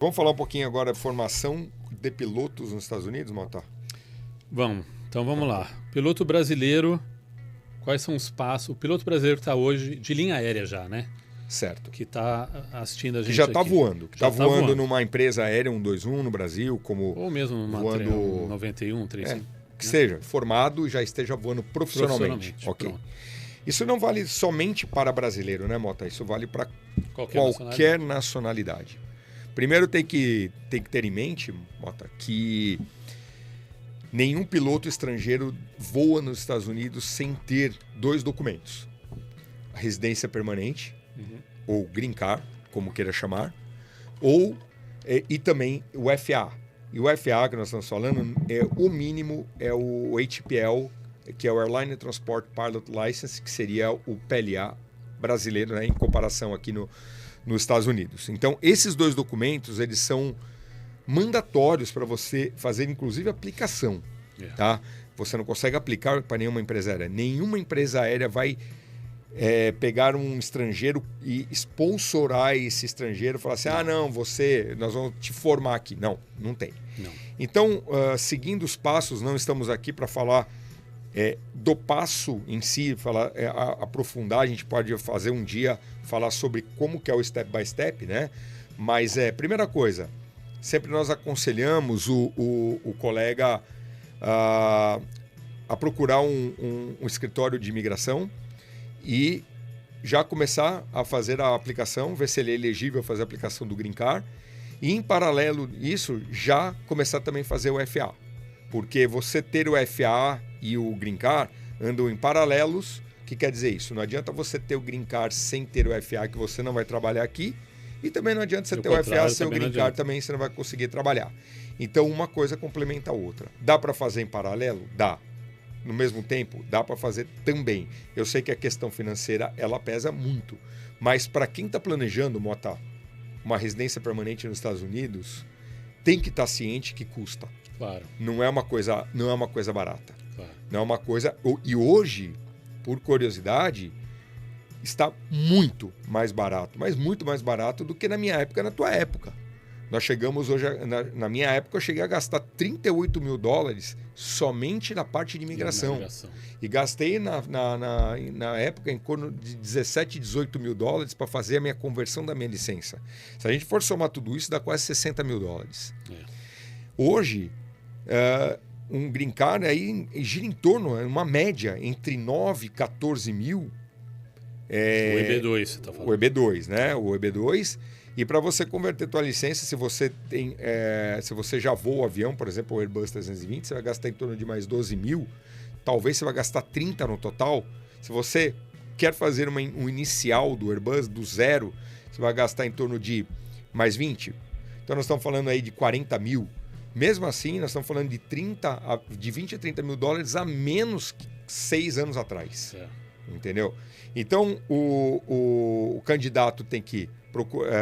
Vamos falar um pouquinho agora de formação de pilotos nos Estados Unidos, Mota? Vamos. Então vamos lá. Piloto brasileiro, quais são os passos? O piloto brasileiro está hoje de linha aérea já, né? Certo. Que está assistindo a gente que já está aqui. voando. Que Já está voando numa empresa aérea 121 no Brasil, como ou mesmo numa voando 91, 35. Que seja formado e já esteja voando profissionalmente. Ok. Pronto. Isso não vale somente para brasileiro, né, Mota? Isso vale para qualquer nacionalidade. Primeiro tem que ter em mente, Mota, que nenhum piloto estrangeiro voa nos Estados Unidos sem ter dois documentos. A residência permanente, ou green card, como queira chamar, e também o FAA. E o FAA que nós estamos falando, o mínimo é o HPL, que é o Airline Transport Pilot License, que seria o PLA brasileiro, né, em comparação aqui nos Estados Unidos. Então, esses dois documentos, eles são mandatórios para você fazer, inclusive, aplicação. Tá? Você não consegue aplicar para nenhuma empresa aérea. Nenhuma empresa aérea vai pegar um estrangeiro e sponsorar esse estrangeiro e falar assim, nós vamos te formar aqui. Não tem. Não. Então, seguindo os passos, não estamos aqui para falar do passo em si, aprofundar, a gente pode fazer um dia, falar sobre como que é o step by step, né? Mas, primeira coisa, sempre nós aconselhamos o colega a procurar um escritório de imigração e já começar a fazer a aplicação, ver se ele é elegível a fazer a aplicação do Green Card e, em paralelo isso, já começar também a fazer o FAA. Porque você ter o FAA e o Green Card andam em paralelos. O que quer dizer isso? Não adianta você ter o Green Card sem ter o FAA, que você não vai trabalhar aqui. E também não adianta você ter o FAA sem o Green Card, também você não vai conseguir trabalhar. Então, uma coisa complementa a outra. Dá para fazer em paralelo? Dá. No mesmo tempo? Dá para fazer também. Eu sei que a questão financeira, ela pesa muito. Mas para quem está planejando, Mota, uma residência permanente nos Estados Unidos, tem que estar ciente que custa. Claro. Não é uma coisa barata. Claro. Não é uma coisa... E hoje, por curiosidade, está muito mais barato. Mas muito mais barato do que na minha época, na tua época. Nós chegamos hoje... Na minha época, eu cheguei a gastar $38 mil somente na parte de imigração. E gastei, na época, em torno de $17, $18 mil para fazer a minha conversão da minha licença. Se a gente for somar tudo isso, dá quase $60 mil. Hoje... um green card aí gira em torno, uma média, entre 9 e 14 mil. O EB2, você está falando. O EB2, né? O EB2. E para você converter tua licença, se você já voa o avião, por exemplo, o Airbus 320, você vai gastar em torno de mais 12 mil. Talvez você vai gastar 30 no total. Se você quer fazer um inicial do Airbus, do zero, você vai gastar em torno de mais 20. Então nós estamos falando aí de 40 mil. Mesmo assim, nós estamos falando de 20 a 30 mil dólares a menos que 6 anos atrás. Entendeu? Então, o candidato tem que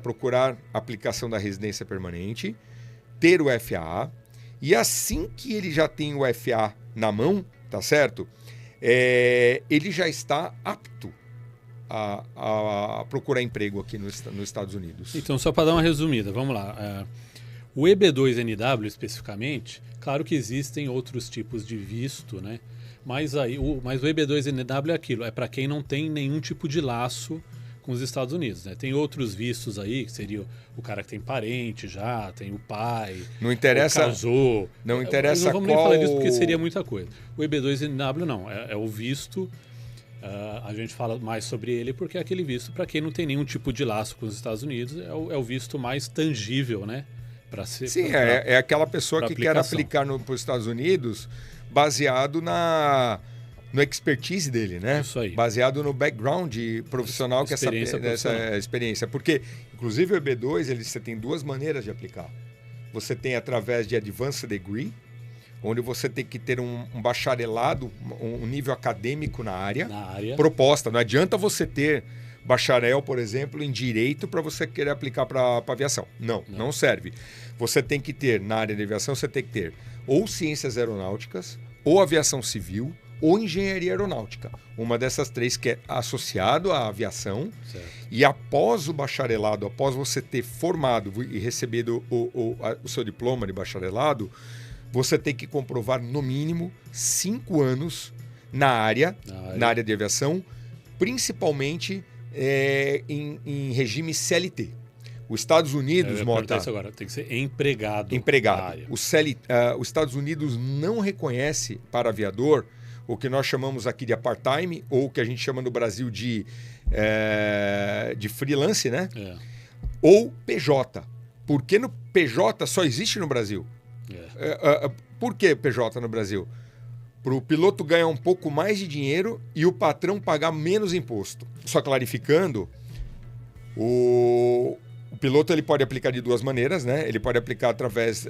procurar a aplicação da residência permanente, ter o FAA, e assim que ele já tem o FAA na mão, tá certo? Ele já está apto a procurar emprego aqui nos Estados Unidos. Então, só para dar uma resumida, vamos lá. O EB2NW especificamente, claro que existem outros tipos de visto, né? Mas o EB2NW é aquilo, é para quem não tem nenhum tipo de laço com os Estados Unidos, né? Tem outros vistos aí, que seria o cara que tem parente já, tem o pai, não interessa, casou. Não interessa não vamos nem falar disso porque seria muita coisa. O EB2NW não, é o visto, a gente fala mais sobre ele porque é aquele visto para quem não tem nenhum tipo de laço com os Estados Unidos, é o visto mais tangível, né? Sim, é aquela pessoa que quer aplicar para os Estados Unidos baseado no expertise dele, né? Isso aí. Baseado no background profissional que essa experiência. Porque, inclusive, o EB2, você tem duas maneiras de aplicar. Você tem através de Advanced Degree, onde você tem que ter um bacharelado, um nível acadêmico na área. Proposta. Não adianta você ter bacharel, por exemplo, em direito para você querer aplicar para aviação. Não serve. Você tem que ter, na área de aviação, você tem que ter ou ciências aeronáuticas, ou aviação civil, ou engenharia aeronáutica. Uma dessas três que é associado à aviação. Certo. E após o bacharelado, após você ter formado e recebido o seu diploma de bacharelado, você tem que comprovar no mínimo 5 anos na área de aviação, principalmente em regime CLT. Os Estados Unidos, Mota, isso agora, tem que ser empregado. Os Estados Unidos não reconhece para aviador o que nós chamamos aqui de part-time, ou o que a gente chama no Brasil de freelance, né? Ou PJ. Porque no PJ só existe no Brasil. Por que PJ no Brasil? Para o piloto ganhar um pouco mais de dinheiro e o patrão pagar menos imposto. Só clarificando, o piloto ele pode aplicar de duas maneiras, né? Ele pode aplicar através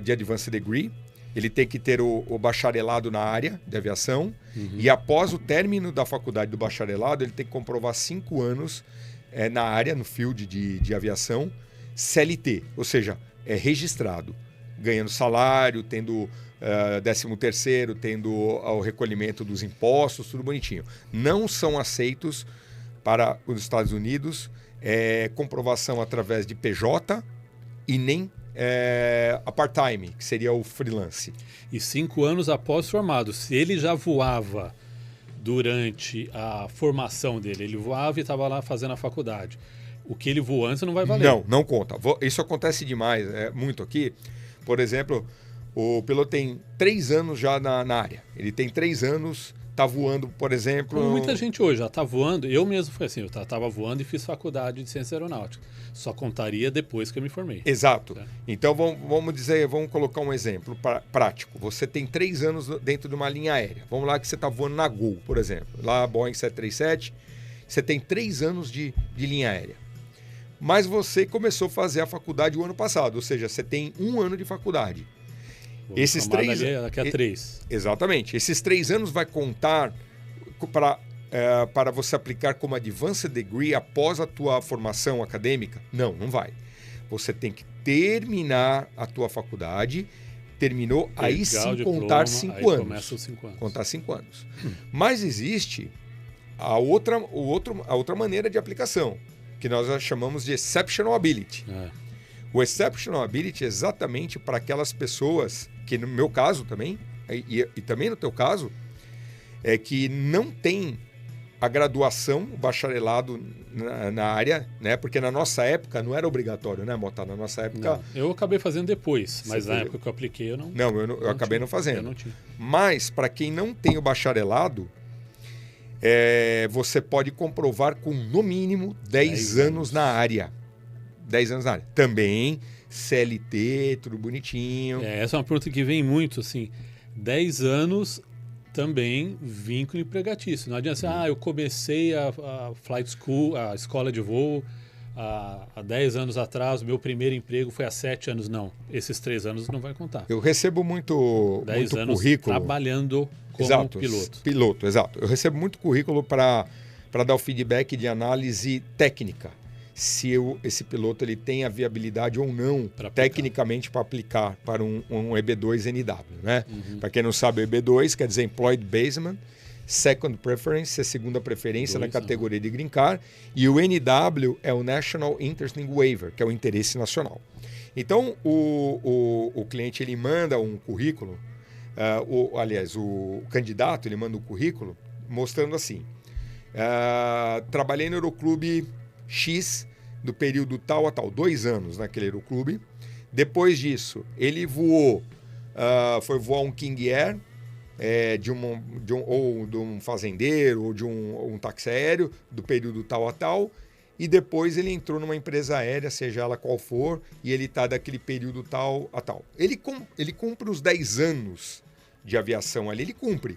de Advanced Degree. Ele tem que ter o bacharelado na área de aviação. E após o término da faculdade do bacharelado, ele tem que comprovar 5 anos na área, no field de aviação, CLT, ou seja, registrado, ganhando salário, tendo 13º, tendo o recolhimento dos impostos, tudo bonitinho. Não são aceitos para os Estados Unidos comprovação através de PJ e nem a part-time, que seria o freelance. E 5 anos após formado, se ele já voava durante a formação dele, ele voava e estava lá fazendo a faculdade, o que ele voou antes não vai valer. Não conta. Isso acontece demais, muito aqui. Por exemplo, o piloto tem 3 anos já na área. Ele tem 3 anos, está voando, por exemplo... Como muita gente hoje já está voando. Eu mesmo fui assim, eu estava voando e fiz faculdade de ciência aeronáutica. Só contaria depois que eu me formei. Exato. Tá? Então, vamos colocar um exemplo prático. Você tem 3 anos dentro de uma linha aérea. Vamos lá que você está voando na Gol, por exemplo. Lá, Boeing 737, você tem 3 anos de linha aérea. Mas você começou a fazer a faculdade o ano passado, ou seja, você tem 1 ano de faculdade. Esses 3 daqui a 3. Exatamente. Esses 3 anos vai contar para você aplicar como Advanced Degree após a tua formação acadêmica? Não vai. Você tem que terminar a tua faculdade, terminou, aí sim diploma, contar 5 anos. Começa os 5 anos. Contar 5 anos. Mas existe a outra maneira de aplicação, que nós chamamos de Exceptional Ability. O Exceptional Ability é exatamente para aquelas pessoas, que no meu caso também, e também no teu caso, que não tem a graduação, o bacharelado na área, né? Porque na nossa época não era obrigatório, né, Mota? Na nossa época... Não, eu acabei fazendo depois, mas na época que eu apliquei eu não... Eu acabei não fazendo. Eu não tinha. Mas, para quem não tem o bacharelado, você pode comprovar com, no mínimo, 10 anos na área. 10 anos na área. Também, CLT, tudo bonitinho. Essa é uma pergunta que vem muito, assim. 10 anos também vínculo empregatício. Não adianta eu comecei a flight school, a escola de voo, há 10 anos atrás, o meu primeiro emprego foi há 7 anos. Não, esses 3 anos não vai contar. Eu recebo muito 10 anos currículo. Trabalhando como piloto. Piloto, exato. Eu recebo muito currículo para dar o feedback de análise técnica. Se esse piloto ele tem a viabilidade ou não, tecnicamente, para aplicar para um EB2NW. Né? Para quem não sabe, o EB2 quer dizer Employed Basement, Second Preference é segunda preferência na categoria de Green Card, e o NW é o National Interesting Waiver, que é o interesse nacional. Então, o cliente ele manda um currículo, o candidato ele manda um currículo mostrando assim, trabalhei no Aeroclube X do período tal a tal, 2 anos naquele aeroclube. Depois disso, ele foi voar um King Air, ou de um fazendeiro, ou de um táxi aéreo, do período tal a tal, e depois ele entrou numa empresa aérea, seja ela qual for, e ele está daquele período tal a tal. Ele cumpre os 10 anos de aviação ali, ele cumpre.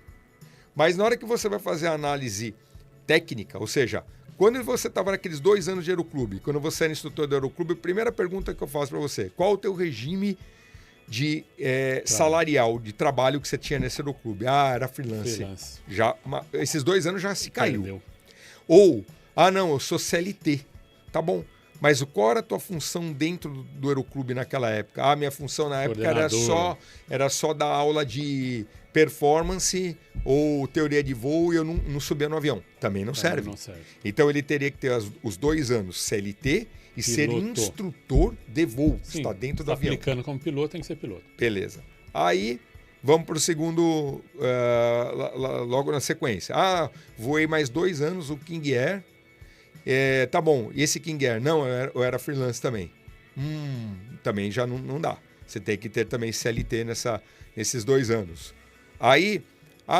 Mas na hora que você vai fazer a análise técnica, ou seja, quando você estava naqueles 2 anos de aeroclube, quando você era instrutor do aeroclube, a primeira pergunta que eu faço para você, qual o teu regime de salarial, de trabalho que você tinha nesse aeroclube? Era freelance. Esses 2 anos já se caiu. Ou, não, eu sou CLT. Tá bom, Mas qual era a tua função dentro do Aeroclube naquela época? Ah, minha função na época era só dar aula de performance ou teoria de voo e eu não subia no avião. Também não serve. Então ele teria que ter os 2 anos CLT e ser instrutor de voo. Sim, está dentro do avião. Aplicando como piloto, tem que ser piloto. Beleza. Aí vamos para o segundo, logo na sequência. Ah, voei mais 2 anos o King Air. Tá bom, e esse King Air? Não, eu era freelance também. Também já não dá. Você tem que ter também CLT nesses 2 anos. Aí,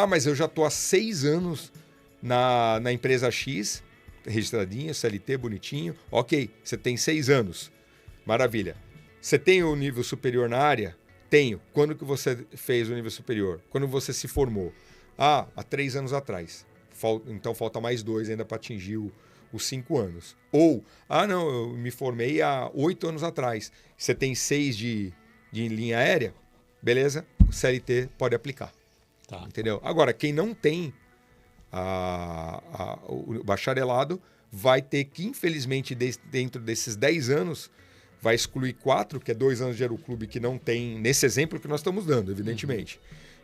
mas eu já estou há 6 anos na empresa X, registradinho, CLT, bonitinho. Ok, você tem 6 anos. Maravilha. Você tem o nível superior na área? Tenho. Quando que você fez o nível superior? Quando você se formou? Há 3 anos atrás. Então falta mais 2 ainda para atingir os 5 anos. Ou, não, eu me formei há 8 anos atrás. Você tem 6 de linha aérea? Beleza? O CLT pode aplicar. Tá. Entendeu? Agora, quem não tem o bacharelado vai ter que, infelizmente, dentro desses 10 anos, vai excluir 4, que é 2 anos de aeroclube que não tem, nesse exemplo que nós estamos dando, evidentemente.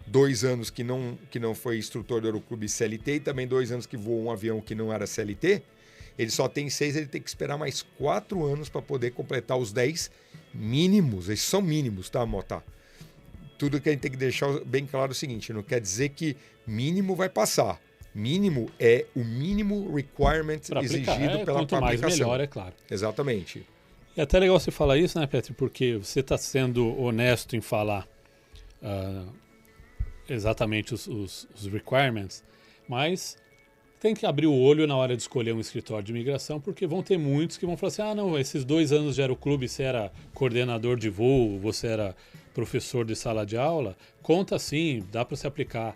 2 anos que não foi instrutor do aeroclube CLT e também 2 anos que voou um avião que não era CLT. Ele só tem 6, ele tem que esperar mais 4 anos para poder completar os 10 mínimos. Esses são mínimos, tá, Mota? Tudo que a gente tem que deixar bem claro é o seguinte, não quer dizer que mínimo vai passar. Mínimo é o mínimo requirement exigido pela quanto mais melhor, é claro. Exatamente. É até legal você falar isso, né, Petri? Porque você está sendo honesto em falar exatamente os requirements, mas tem que abrir o olho na hora de escolher um escritório de imigração, porque vão ter muitos que vão falar assim, não, esses 2 anos de aeroclube, você era coordenador de voo, você era professor de sala de aula, conta sim, dá para se aplicar.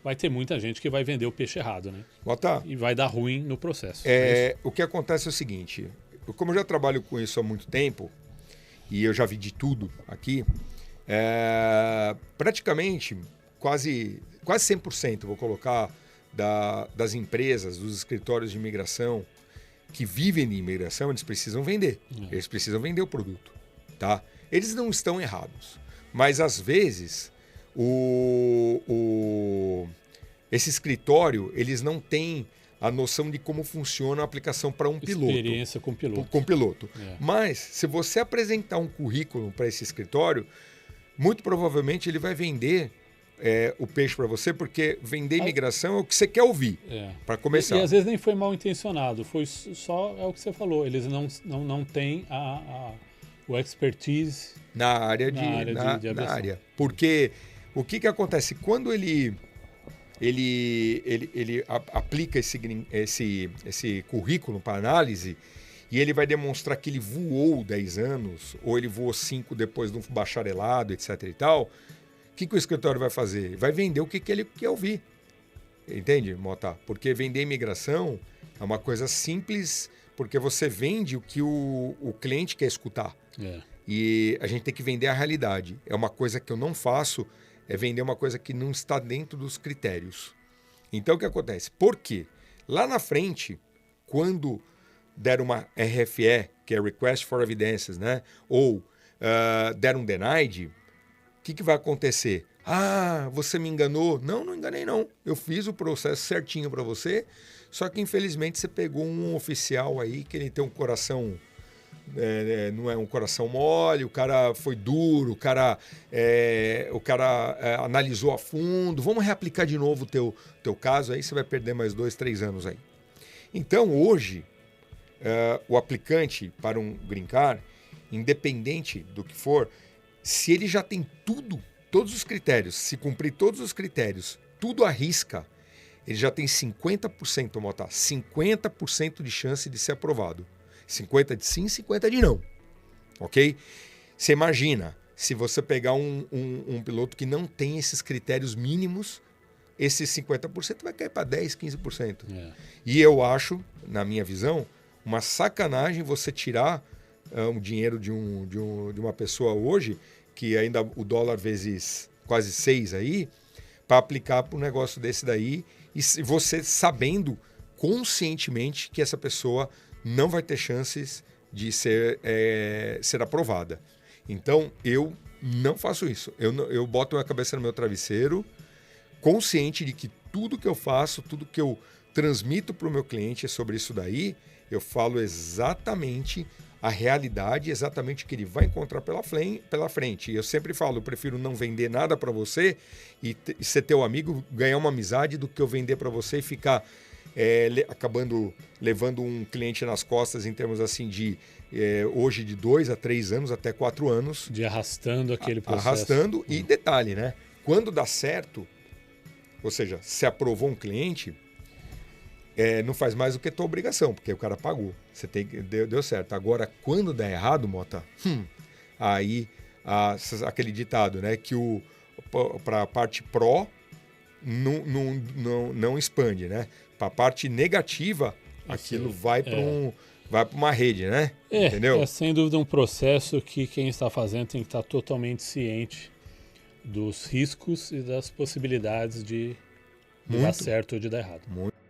Vai ter muita gente que vai vender o peixe errado, né? Bota. E vai dar ruim no processo. O que acontece é o seguinte, como eu já trabalho com isso há muito tempo, e eu já vi de tudo aqui, praticamente, quase 100%, vou colocar, das empresas, dos escritórios de imigração que vivem de imigração, eles precisam vender. Eles precisam vender o produto. Tá? Eles não estão errados. Mas, às vezes, esse escritório, eles não têm a noção de como funciona a aplicação para um piloto. Experiência com piloto. Com piloto. Mas, se você apresentar um currículo para esse escritório, muito provavelmente ele vai vender o peixe para você, porque vender imigração é o que você quer ouvir, para começar. E às vezes nem foi mal intencionado, foi só o que você falou, eles não têm o expertise na área de área. Porque o que acontece? Quando ele aplica esse currículo para análise e ele vai demonstrar que ele voou 10 anos ou ele voou 5 depois de um bacharelado, etc. e tal, o que o escritório vai fazer? Vai vender o que ele quer ouvir. Entende, Mota? Porque vender imigração é uma coisa simples, porque você vende o que o cliente quer escutar. E a gente tem que vender a realidade. É uma coisa que eu não faço, é vender uma coisa que não está dentro dos critérios. Então, o que acontece? Por quê? Lá na frente, quando der uma RFE, que é Request for Evidences, né? Ou der um denied, o que vai acontecer? Você me enganou? Não enganei não. Eu fiz o processo certinho para você, só que infelizmente você pegou um oficial aí que ele tem um coração... não é um coração mole, o cara foi duro, o cara analisou a fundo. Vamos reaplicar de novo o teu caso, aí você vai perder mais 2, 3 anos aí. Então, hoje, o aplicante para um green card, independente do que for, se ele já tem todos os critérios, se cumprir todos os critérios, tudo à risca, ele já tem 50%, Mota, 50% de chance de ser aprovado. 50 de sim, 50 de não. Ok? Você imagina, se você pegar um piloto que não tem esses critérios mínimos, esses 50% vai cair para 10, 15%. E eu acho, na minha visão, uma sacanagem você tirar um dinheiro de uma pessoa hoje, que ainda o dólar vezes quase 6 aí, para aplicar para um negócio desse daí, e você sabendo conscientemente que essa pessoa não vai ter chances de ser aprovada. Então, eu não faço isso. Eu boto a cabeça no meu travesseiro, consciente de que tudo que eu faço, tudo que eu transmito para o meu cliente é sobre isso daí, eu falo exatamente a realidade, exatamente o que ele vai encontrar pela frente. Eu sempre falo, eu prefiro não vender nada para você e ser teu amigo, ganhar uma amizade, do que eu vender para você e ficar acabando levando um cliente nas costas em termos assim de hoje de 2 a 3 anos, até 4 anos. De arrastando aquele processo. Arrastando. E detalhe, né? Quando dá certo, ou seja, se aprovou um cliente, não faz mais do que tua obrigação, porque o cara pagou. Você deu certo. Agora, quando dá errado, Mota, aí aquele ditado, né? Que para a parte pró não expande, né? Para a parte negativa, aquilo vai para uma rede, né? Entendeu? É sem dúvida um processo que quem está fazendo tem que estar totalmente ciente dos riscos e das possibilidades de dar certo ou de dar errado. Muito.